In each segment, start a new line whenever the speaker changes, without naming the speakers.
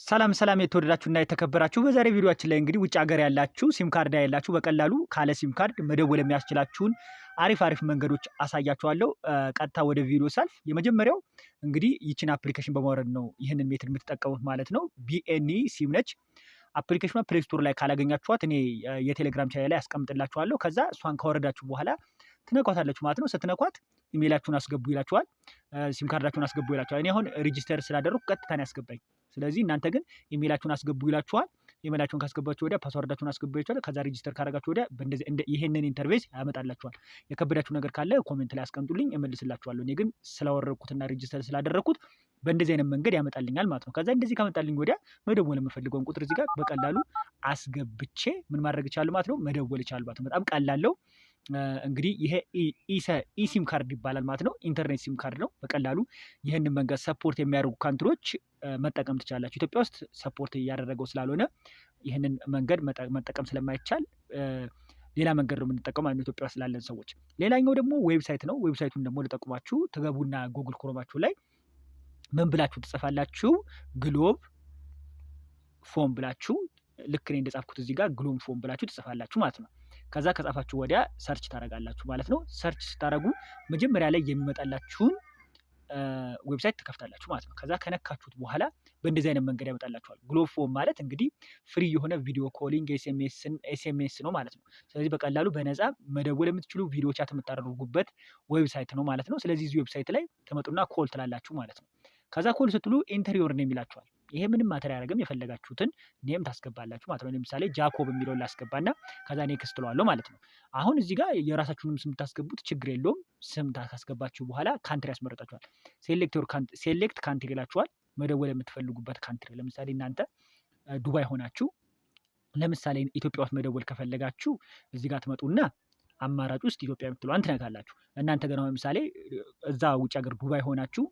ሰላም ሰላም የተወደዳችሁና የተከበራችሁ በዛሬ ቪዲዮአችን ላይ እንግዲህ ውጭ ሀገር ያላችሁ ሲም ካርድ ያላችሁ በቀላሉ ካለ ሲም ካርድ መደወል የሚያስችላችሁን አሪፍ መንገዶች አሳያችኋለሁ። ቀጥታ ወደ ቪዲዮ ሳልፍ የመጀመሪያው እንግዲህ ይችን አፕሊኬሽን በማውረድ ነው ይህንን ሜትድ የምትጠቀሙት ማለት ነው። ቢኤንኢ ሲም ነች። አፕሊኬሽኗ ፕሌይ ስቶር ላይ ካላገኛችኋት እኔ የቴሌግራም ቻናል ላይ አስቀምጥላችኋለሁ። ከዛ እሷን ካወረዳችሁ በኋላ ትነኳታላችሁ ማለት ነው። ስትነኳት ኢሜይላችሁን አስገቡ ይላችኋል። ሲም ካርዳችሁን አስገቡ ይላችኋል። እኔ አሁን ሬጂስተር ስላደረኩ ቀጥታ ነው ያስገባኝ። ስለዚህ እናንተ ግን ኢሜይላችሁን አስገቡ ይላችኋል። ኢሜይላችሁን ካስገባችሁ ወዲያ ፓስወርዳችሁን አስገቡ ይላችኋል። ከዛ ሬጂስተር ካደረጋችሁ ወዲያ ይሄንን ኢንተርፌስ ያመጣላችኋል። የከበዳችሁ ነገር ካለ ኮሜንት ላይ አስቀምጡልኝ እመልስላችኋለሁ። እኔ ግን ስላወረድኩትና ሬጂስተር ስላደረግኩት በእንደዚህ አይነት መንገድ ያመጣልኛል ማለት ነው። ከዛ እንደዚህ ካመጣልኝ ወዲያ መደወል የምፈልገውን ቁጥር እዚህ ጋር በቀላሉ አስገብቼ ምን ማድረግ ይቻላል ማለት ነው፣ መደወል ይቻላል ማለት ነው። በጣም ቀላል ነው። እንግዲህ ይሄ ኢሲም ካርድ ይባላል ማለት ነው። ኢንተርኔት ሲም ካርድ ነው። በቀላሉ ይህንን መንገድ ሰፖርት የሚያደርጉ ካንትሪዎች መጠቀም ትችላላችሁ። ኢትዮጵያ ውስጥ ሰፖርት እያደረገው ስላልሆነ ይህንን መንገድ መጠቀም ስለማይቻል ሌላ መንገድ ነው የምንጠቀመው ኢትዮጵያ ውስጥ ስላለን ሰዎች። ሌላኛው ደግሞ ዌብሳይት ነው። ዌብሳይቱን ደግሞ ልጠቁማችሁ። ትገቡና ጉግል ክሮማችሁ ላይ ምን ብላችሁ ትጽፋላችሁ? ግሎብ ፎም ብላችሁ ልክ እኔ እንደጻፍኩት እዚህ ጋር ግሎብ ፎም ብላችሁ ትጽፋላችሁ ማለት ነው። ከዛ ከጻፋችሁ ወዲያ ሰርች ታደርጋላችሁ ማለት ነው። ሰርች ስታደርጉ መጀመሪያ ላይ የሚመጣላችሁን ዌብሳይት ትከፍታላችሁ ማለት ነው። ከዛ ከነካችሁት በኋላ በእንደዚህ አይነት መንገድ ያመጣላችኋል። ግሎብ ፎም ማለት እንግዲህ ፍሪ የሆነ ቪዲዮ ኮሊንግ ኤስኤምኤስ ነው ማለት ነው። ስለዚህ በቀላሉ በነፃ መደወል የምትችሉ ቪዲዮ ቻት የምታደርጉበት ዌብሳይት ነው ማለት ነው። ስለዚህ እዚህ ዌብሳይት ላይ ተመጡና ኮል ትላላችሁ ማለት ነው። ከዛ ኮል ስትሉ ኢንተሪዮር ኔም ይላችኋል። ይሄ ምንም ማተር ያደረገም የፈለጋችሁትን ኔም ታስገባላችሁ ማለት ነው። ለምሳሌ ጃኮብ የሚለውን ላስገባና ከዛ ኔክስት ትለዋለሁ ማለት ነው። አሁን እዚህ ጋር የራሳችሁንም ስም ታስገቡት ችግር የለውም። ስም ካስገባችሁ በኋላ ካንትሪ ያስመረጣችኋል። ሴሌክት ካንትሪ ይላችኋል። መደወል የምትፈልጉበት ካንትሪ። ለምሳሌ እናንተ ዱባይ ሆናችሁ ለምሳሌ ኢትዮጵያ ውስጥ መደወል ከፈለጋችሁ እዚህ ጋር ትመጡና አማራጭ ውስጥ ኢትዮጵያ የምትለዋን ትነካላችሁ። እናንተ ግን አሁን ለምሳሌ እዛ ውጭ ሀገር ዱባይ ሆናችሁ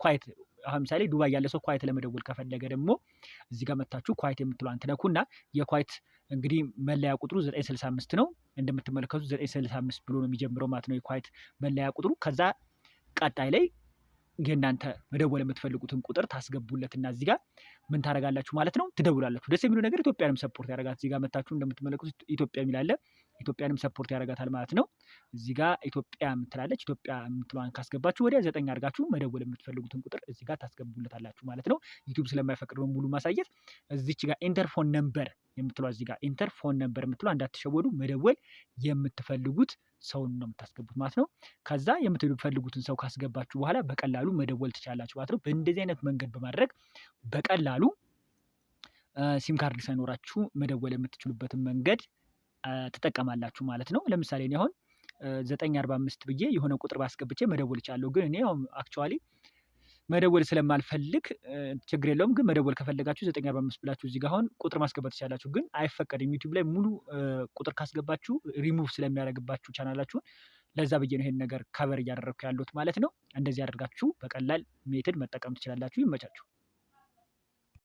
ኳይት፣ አሁን ለምሳሌ ዱባይ ያለ ሰው ኳይት ለመደወል ከፈለገ ደግሞ እዚህ ጋር መታችሁ ኳይት የምትለዋን ትነኩና የኳይት እንግዲህ መለያ ቁጥሩ 965 ነው። እንደምትመለከቱት 965 ብሎ ነው የሚጀምረው ማለት ነው የኳይት መለያ ቁጥሩ። ከዛ ቀጣይ ላይ የእናንተ መደወል የምትፈልጉትን ቁጥር ታስገቡለትና እዚህ ጋር ምን ታደርጋላችሁ ማለት ነው፣ ትደውላላችሁ። ደስ የሚለው ነገር ኢትዮጵያንም ሰፖርት ያደርጋት። እዚህ ጋር መታችሁ እንደምትመለከቱት ኢትዮጵያ የሚላለ ኢትዮጵያንም ሰፖርት ያደርጋታል ማለት ነው። እዚህ ጋር ኢትዮጵያ የምትላለች። ኢትዮጵያ የምትለዋን ካስገባችሁ ወዲያ 9 አድርጋችሁ መደወል የምትፈልጉትን ቁጥር እዚህ ጋር ታስገቡለታላችሁ ማለት ነው። ዩቲዩብ ስለማይፈቅድ ነው ሙሉ ማሳየት። እዚች ጋር ኢንተርፎን ነምበር የምትለዋ እዚህ ጋር ኢንተርፎን ነምበር የምትለዋ እንዳትሸወዱ፣ መደወል የምትፈልጉት ሰውን ነው የምታስገቡት ማለት ነው። ከዛ የምትፈልጉትን ሰው ካስገባችሁ በኋላ በቀላሉ መደወል ትችላላችሁ ማለት ነው። በእንደዚህ አይነት መንገድ በማድረግ በቀላሉ ሲም ካርድ ሳይኖራችሁ መደወል የምትችሉበትን መንገድ ትጠቀማላችሁ ማለት ነው። ለምሳሌ እኔ አሁን 945 ብዬ የሆነ ቁጥር ባስገብቼ መደወል እችላለሁ። ግን እኔ አሁን አክቹዋሊ መደወል ስለማልፈልግ ችግር የለውም። ግን መደወል ከፈለጋችሁ 945 ብላችሁ እዚህ ጋር አሁን ቁጥር ማስገባት ትችላላችሁ። ግን አይፈቀድም። ዩቲዩብ ላይ ሙሉ ቁጥር ካስገባችሁ ሪሙቭ ስለሚያደርግባችሁ ቻናላችሁን። ለዛ ብዬ ነው ይሄን ነገር ከቨር እያደረግኩ ያለሁት ማለት ነው። እንደዚህ አድርጋችሁ በቀላል ሜትድ መጠቀም ትችላላችሁ። ይመቻችሁ።